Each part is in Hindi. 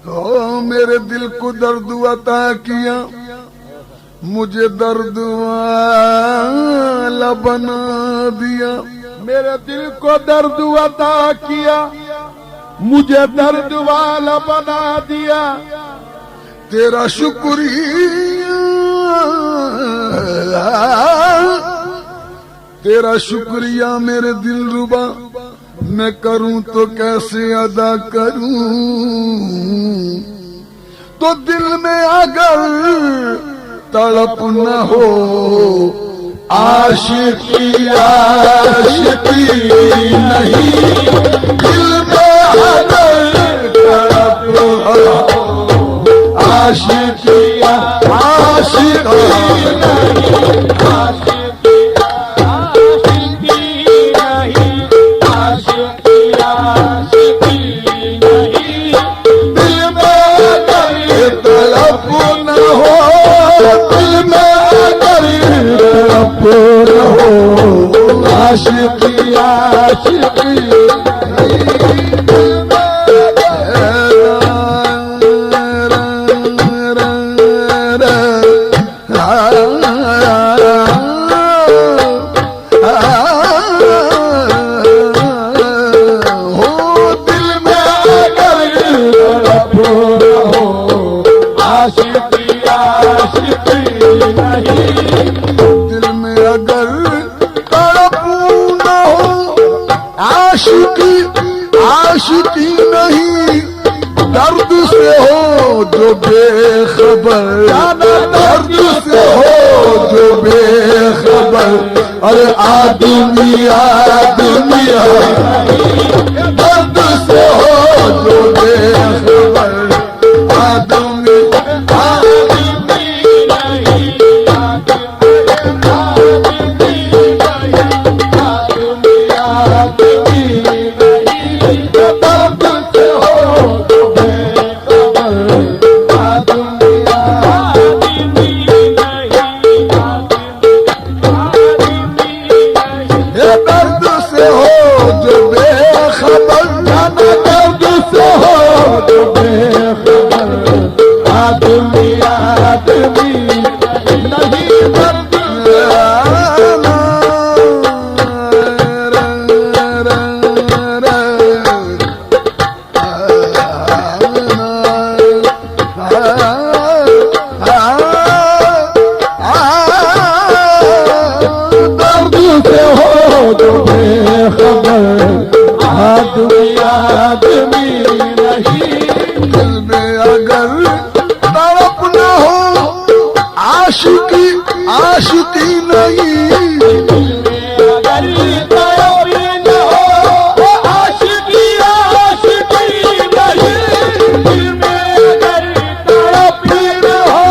तो मेरे दिल को दर्द अता किया, मुझे दर्द वाला बना दिया। मेरे दिल को दर्द अता किया, मुझे दर्द वाला बना दिया। तेरा शुक्रिया, तेरा शुक्रिया मेरे दिल रुबा, मैं करूं तो कैसे अदा करूं। तो दिल में अगर तड़प न हो, आशिकी आशिकी नहीं। दिल में अगर तड़प हो, आशिकी आशिकी नहीं। आशिकी आशिकी नहीं, आशिकी आशिकी नहीं। दिल में अगर तड़प न हो, दिल में अगर तड़प न हो, आशिकी आशिकी दिल में अगर तड़प न हो, आशिकी आशिकी नहीं। दर्द से हो जो बेखबर, दर्द से हो जो बेखबर। अरे आदमी आदमी दर्द से हो जो बेखबर, आदमी आशिकी नहीं। अगर तड़प न हो, आशिकी आशिकी नहीं। दिल में अगर तड़प न हो,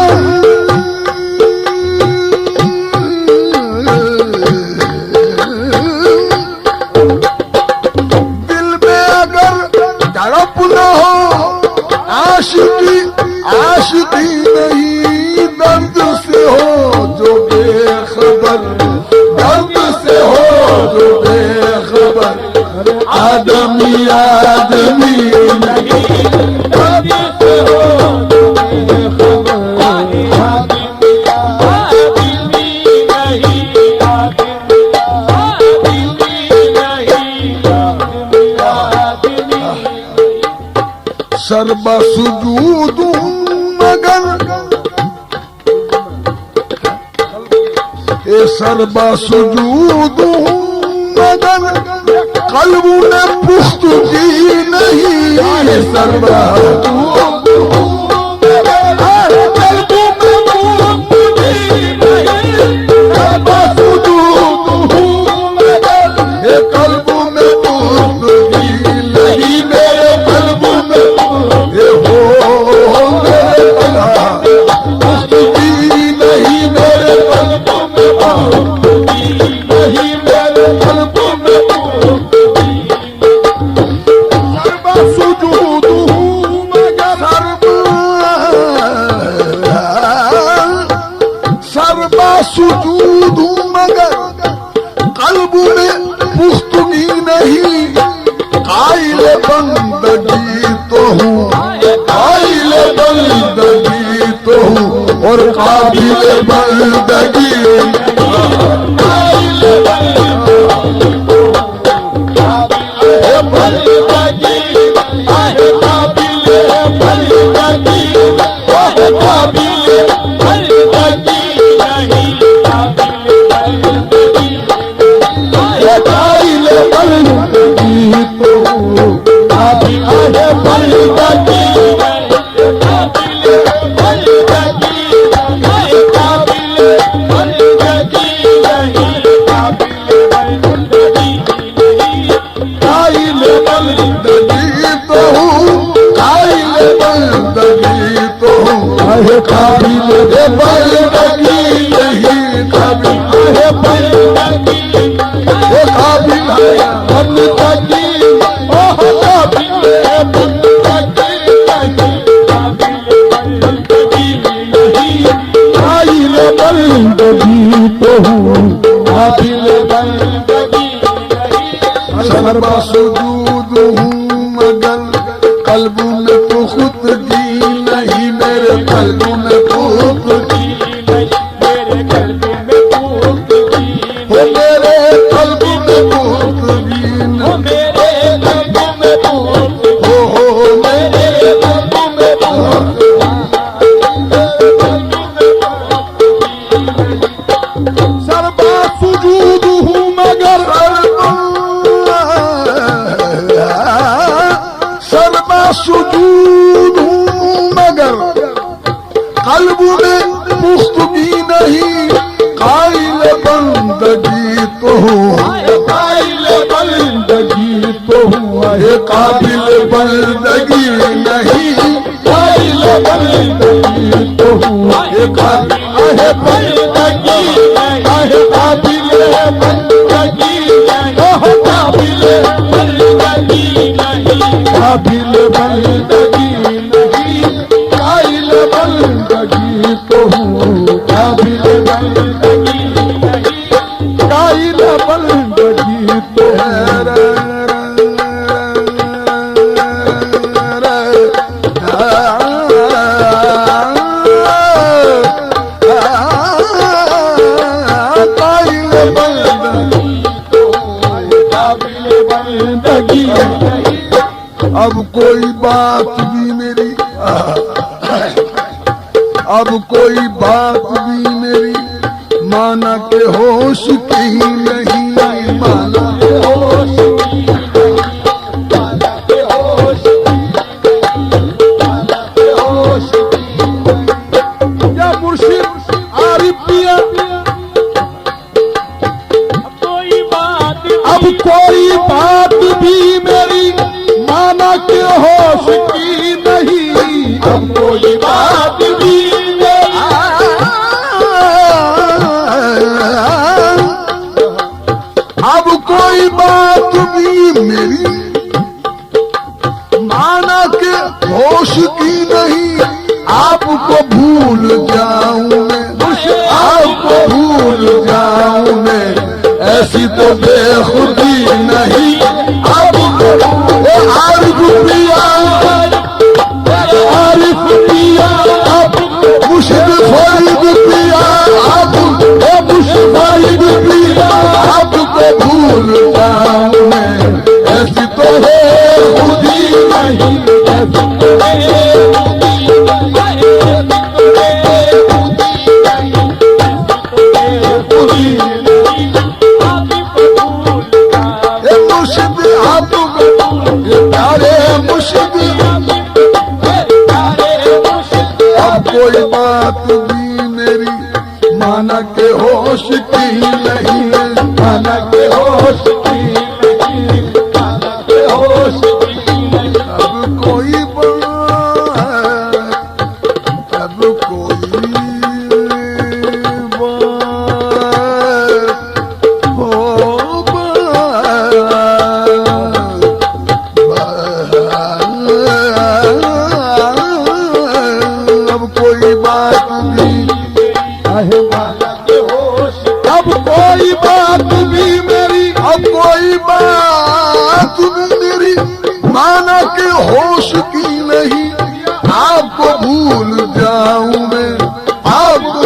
दिल में अगर तड़प न हो, आशिकी आशिकी नहीं। दर्द से हो जो बेखबर, दर्द से हो जो बेखबर। आदमी आदमी नहीं। दर्द से हो जो बेखबर, आदमी आदमी नहीं। आदमी नहीं, आदमी सर्बा सुजूद मगर, ए सर्बा सुजूद मगर कल्ब में पुख्तगी नहीं। सर्बा सुजूद मगर कल्ब में पुख्तगी नहीं। कायल बंदगी तो हूँ, काबिल बंदगी काबिल बंदगी नहीं काबिल बंदगी वो काबिल बंदगी ओह काबिल बंदगी काबिल बंदगी तो हूँ काबिल बंदगी सर्व सुजूद हूँ मगर कल्ब में तो खुदगी नहीं मेरे कल्ब में खुदगी मेरे कल्ब में खुदगी हो मेरे कल्ब में खुदगी हो मेरे कल्ब में खुदगी हो मेरे कल्ब में खुदगी सर्वा सुजूद हूँ मगर सर्वा सुजूद हूँ मगर कल्ब में पुख्तगी नहीं कायल बंदगी तो हूँ कायल बंदगी तो हूँ है काबिल बंदगी नहीं कायल बंदगी तो हूँ है काबिल बंदगी है काबिल बंदगी ओह काबिल बंदगी नहीं काबिल बंदगी नहीं कायल बंदगी तो हूँ काबिल बंदगी नहीं कायल बंदगी तो अब कोई बात भी मेरी अब कोई बात भी मेरी माना के होश की नहीं माना के होश की माना के होश माना के होश क्या मुर्शिद आरिफ पिया अब कोई बात भी मेरी माना के होश की नहीं अब कोई बात भी अब कोई बात भी मेरी माना के होश की नहीं आपको भूल जाऊं मैं आपको भूल जाऊं मैं ऐसी तो बेखुदी नहीं आरिफ पिया आरिफ पिया अब मुर्शिद फरीद पिया अब मुर्शिद फरीद पिया आपको भूल जाऊं मैं ऐसी तो है खुदी नहीं ऐसी तो है खुदी मुर्शिद आप प्यारे मुर्शिद अब कोई बात भी मेरी माना के होश की नहीं माना के होश की नहीं माना के होश की नहीं अब कोई बात अब कोई माना के होश की नहीं आपको भूल जाऊं मैं आपको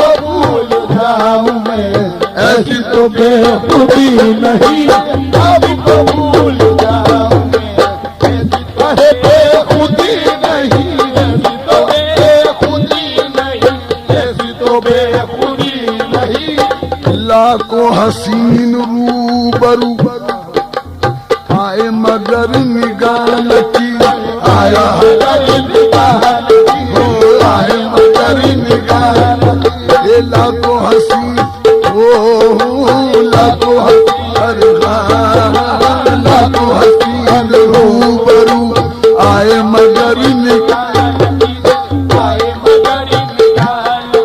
बेखुदी नहीं अब कबूल जाऊंगे, कहे बेखुदी नहीं ऐसी तो बेखुदी नहीं, ऐसी तो बेखुदी नहीं। लाखों हसीन रूबरू आए मगर निगाह की, आया आए मगर निगाह, ये लाखों हसीन लाखों लाखों हसीन रूबरू आए मगर निगाह,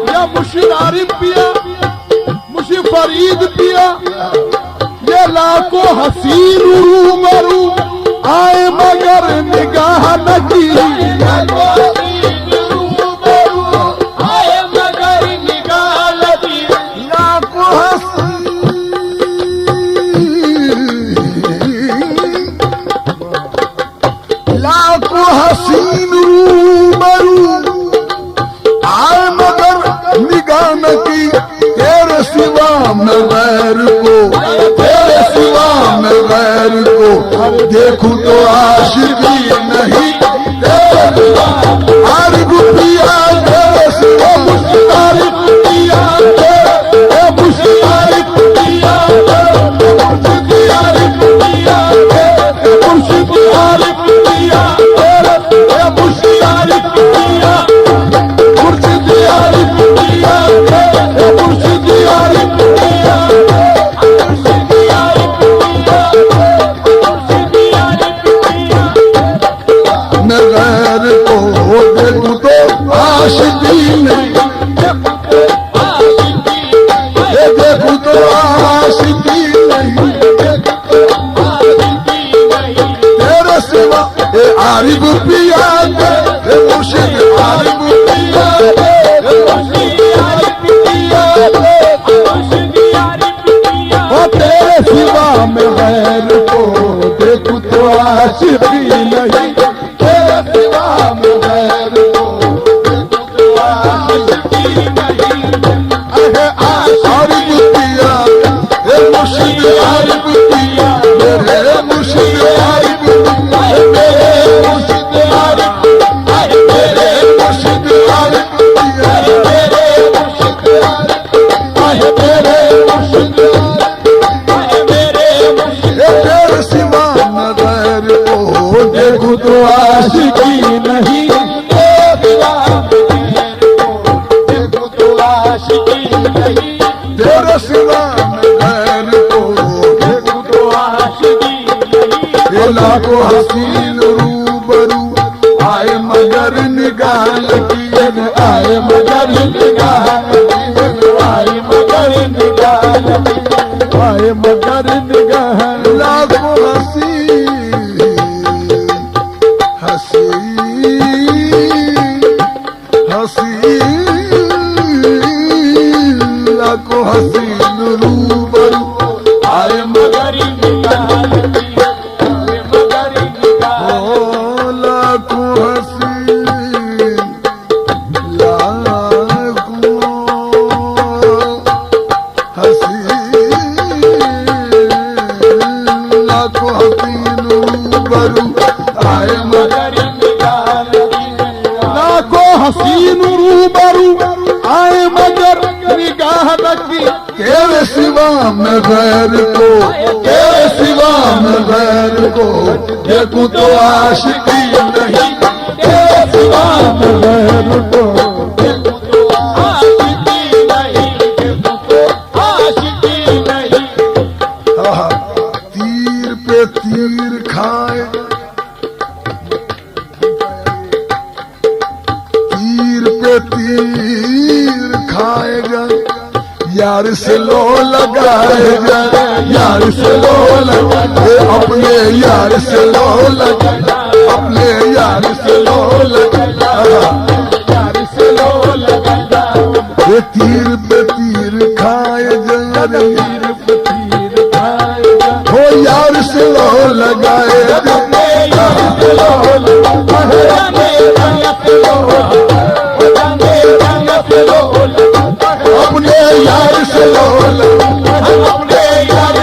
या मुशीद पिया मुशी फरीद पिया, ये लाखों हसीन रूबरू आए मगर निगाह न की, लाखों हसीन रूबरू आए मगर निगाह न की, तेरे सिवा मैं गैर को, तेरे सिवा मैं गैर को देखूं तो आशिकी नहीं, तेरे सिवा आरिफ पिया, तेरे सिवा मुश्तारिफ पिया, मुश्तारिफ पिया, मुर्शिद आरिफ पिया, मुर्शिद आरिफ पिया, मुर्शिद आरिफ पिया, मुर्शिद आरिफ पिया, मुर्शिद आरिफ पिया, मैं गैर को देखूं तो आशिकी नहीं, देखूं तो आशिकी नहीं, तेरे सिवा ए आरिफ पिया, मुर्शिद आरिफ पिया, ओ तेरे सिवा मैं गैर को देखूं तो आशिकी नहीं, तेरे सिवा मैं गैर को देखूं तो आशिकी नहीं। अहे आरिफ पिया, मुर्शिद आरिफ पिया, मेरे मुर्शिद आरिफ पिया, मेरे मुर्शिद आरिफ, मेरे मुर्शिद आरिफ पिया, मेरे मुर्शिद आरिफ, मेरे मुर्शिद तेरे सिवा मैं गैर को देखूं तो आशिकी नहीं, तेरे सिवा मैं गैर को देखूं तो आशिकी नहीं, ये लाखों हसीन रूबरू आए मगर निगाह लगी, आए मगर निगाह लगी, आए मगर निगाह लगी, आए मगर निगाह, लाखों हसीन हसीन हसीन, लाखों हसीन रूबरू आए मगर निगाह लगी, लाखों हसीन, लाखों हसीन, लाखों हसीन रूबरू आए मगर निगाह लगी, लाखों हसीन रूबरू आए मगर निगाह लगी, तेरे सिवा मैं गैर को, तेरे सिवा मैं गैर को देखूं तो आशिकी नहीं, तेरे सिवा मैं गैर को देखूं तो आशिकी नहीं, देखूं तो आशिकी नहीं। तीर पे तीर खाए, तीर पे तीर खाएगा, यार से लो लगाएगा, यार से लो लगाए, अपने यार से लो लगाए, अपने यार से लो लगाए, यार से लो लगाए, ये तीर पे तीर खाएगा, तीर पे तीर खाएगा, हो यार से लो लगाए, अपने यार से लो लगाए, अपने यार से लो, अपने यार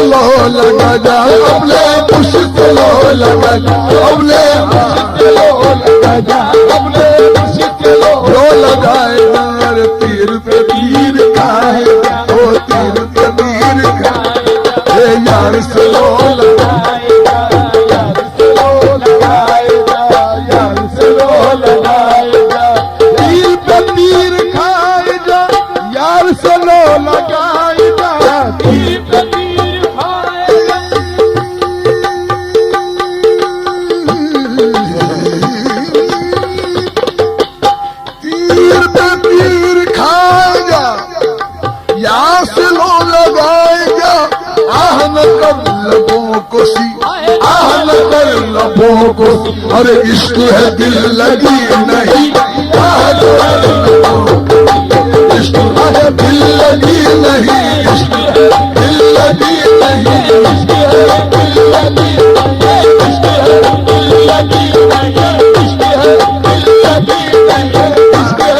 मुश्किलों लगा जा, अपने मुश्किलों लगा जा, अपने मुश्किलों लगा जा, अपने मुश्किलों जो लगाएगा रे तीर पे तीर खाएगा, ओ तीर पे तीर खाएगा, ये यार से लो लगाएगा, यार से लो लगाएगा, यार से लो लगाएगा, तीर पे तीर खाएगा, यार से लो लगाएगा, तीर पे तीर खाएगा, तीर पे तीर खाएगा, यार से लो लगाएगा, आह न कर लबों को सी, आह न कर लबों को सी, अरे इश्क है दिल लगी नहीं, आह न कर लबों को, इश्क है दिल लगी नहीं, इश्क है दिल लगी नहीं, इश्क है दिल लगी नहीं, इश्क है दिल लगी नहीं, इश्क है दिल लगी नहीं, इश्क है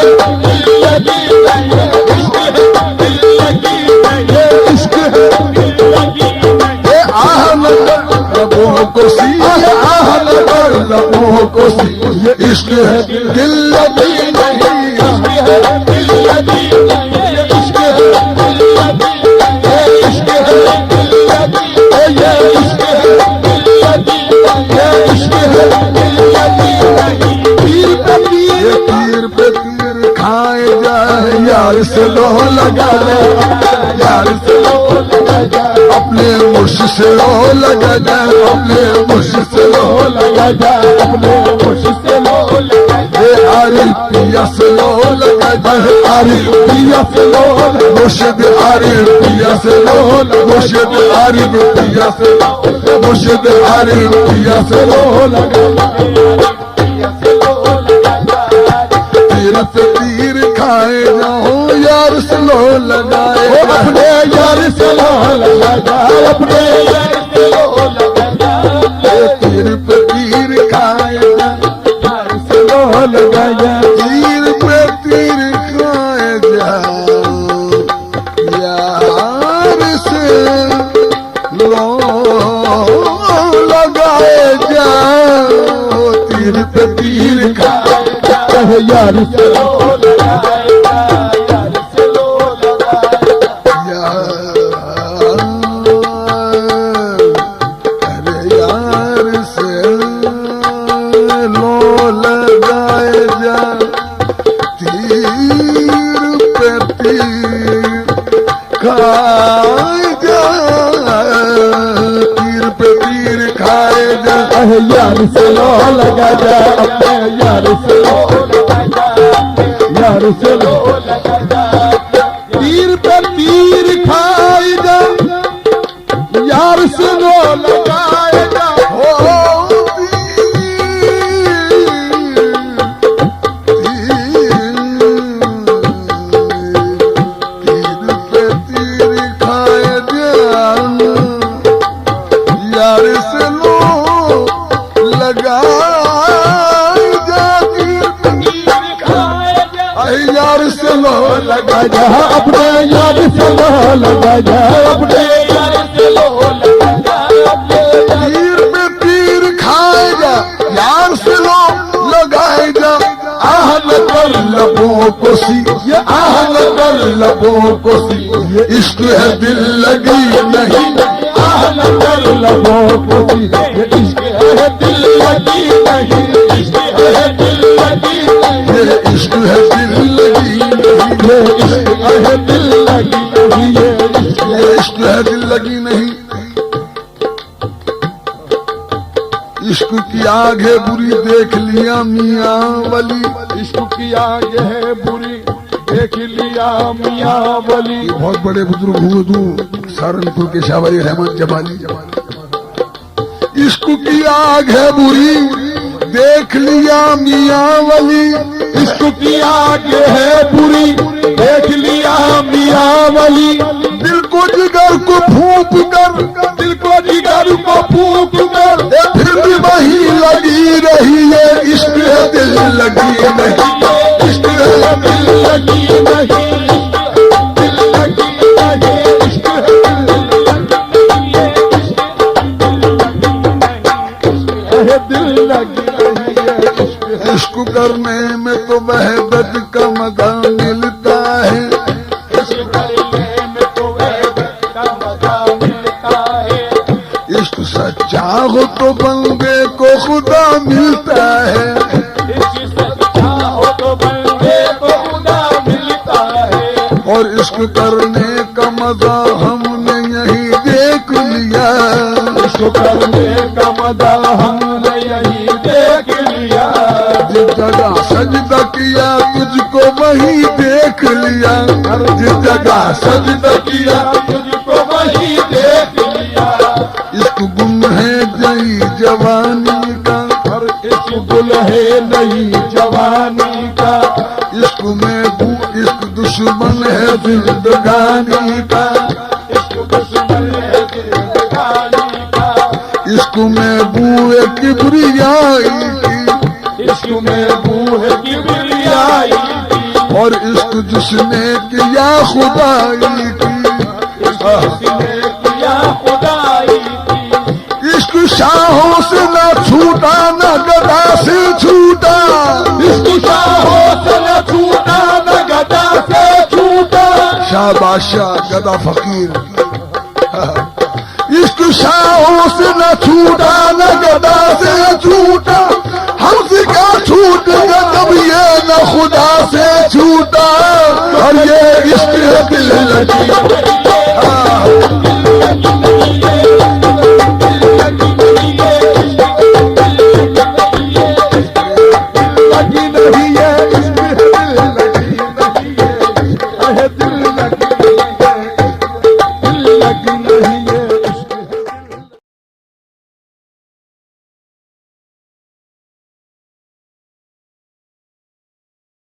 दिल लगी नहीं, इश्क है दिल लगी नहीं, इश्क है दिल लगी नहीं, ये आह न कर लबों को सी, आह न कर लबों को सी, ये इश्क है दिल लगी नहीं, इश्क है दिल लगी नहीं, इश्क है दिल लगी नहीं, इश्क है दिल लगी नहीं, इश्क है दिल लगी नहीं, इश्क है दिल लगी नहीं, तीर पे तीर खाए जाए, यार से लो लगा ले, यार से लो लगा जाए, अपने मुर्श से लो लगा जाए, अपने मुर्श से लो लगा जाए, अपने मुर्श से लो लगा जाए, आरिफ पिया से लो लगा जाए, आरिफ पिया से लो, मुर्शिद आरिफ पिया से लो, मुर्शिद आरिफ पिया से लो, मुर्शिद आरिफ पिया से लो लगा जाए, तीर से तीर खाए जाओ, यार से लो लगाए, अपने यार से लो लगा जाए, अपने यार से लो लगा जाए, तीर पे तीर खाए जाओ, यार से लो लगा जाए, तीर पे तीर खाए जाओ, यार से लो लगाए जाओ, तीर पे तीर खाए जाओ, यार से लो लगाएगा, यार से लो लगाएगा, अरे यार से लो लगाए जा, तीर पे तीर खाए जा, तीर पे तीर खाए जा, यार से लो लगा जा, अपने यार से लो लगा जा, यार से लो लगा जा, तीर पे तीर खाए जा, यार से लो लगाए जा, तीर पे तीर खाए जा, यार से लो लगाए जा, तीर पे तीर खाए जा, यार से लो लगा जा, अपने यार से लो लगा जा, अपने यार से लो लगा जा, तीर पे तीर खाए जा, यार से लो लगाए जा, आह न कर लबों को सी, ये आह न कर लबों को सी, ये इश्क है दिल लगी नहीं, आह न कर लबों को सी, ये इश्क है दिल लगी नहीं, इश्क है दिल लगी नहीं, ये इश्क है दिल लगी नहीं, ये इश्क है दिल लगी नहीं, ये इश्क है दिल लगी नहीं, इश्क की आग है बुरी देख लिया मियाँ वली, इश्क की आग है बुरी देख लिया मियाँ वली, बहुत बड़े बुजुर्ग हुए तू सहारनपुर के शाह वली रहमत जमाली, इश्क की आग है बुरी देख लिया मियाँ वली, इश्क की आग है बुरी देख लिया मियाँ वली, दिल को जिगर को फूंक कर, दिल को जिगर को फूंक कर, फिर भी वही लगी रही है, इश्क है दिल लगी नहीं, इश्क है दिल लगी नहीं, दिल लगी नहीं, इश्क है दिल लगी नहीं, करने में तो वहदत का मजा मिलता है। इश्क करने में तो वहदत का मजा मिलता है। इश्क सच्चा हो तो बंदे को खुदा मिलता है। इश्क सच्चा हो तो बंदे को खुदा मिलता है। और इश्क करने का मजा हमने यही देख लिया। इश्क करने का मजा हमने यही देख लिया। जिस जगह सजदा किया तुझको वही देख लिया। जिस जगह सजदा किया तुझको वही देख लिया। इश्क गुल है नई जवानी का। और इश्क गुल है नई जवानी का। इश्क में इश्क दुश्मन है जिंदगानी का। इश्क दुश्मन है जिंदगानी का। इश्क में बूए किबरियाई की। इश्क में बू है किबरियाई की। और इश्क जिसने किया खुदाई की। जिसने किया खुदाई की। इश्क शाहों से न छूटा न गदा से छूटा। इश्क शाहों से न छूटा न गदा से छूटा। शाह बादशाह गदा फकीर। इश्क शाहों से न छूटा न गदा से छूटा। हमसे क्या छूट गया जब ये न खुदा से छूटा। और ये इश्क है दिल लगी। लगी नहीं है इश्क है दिल लगी नहीं है।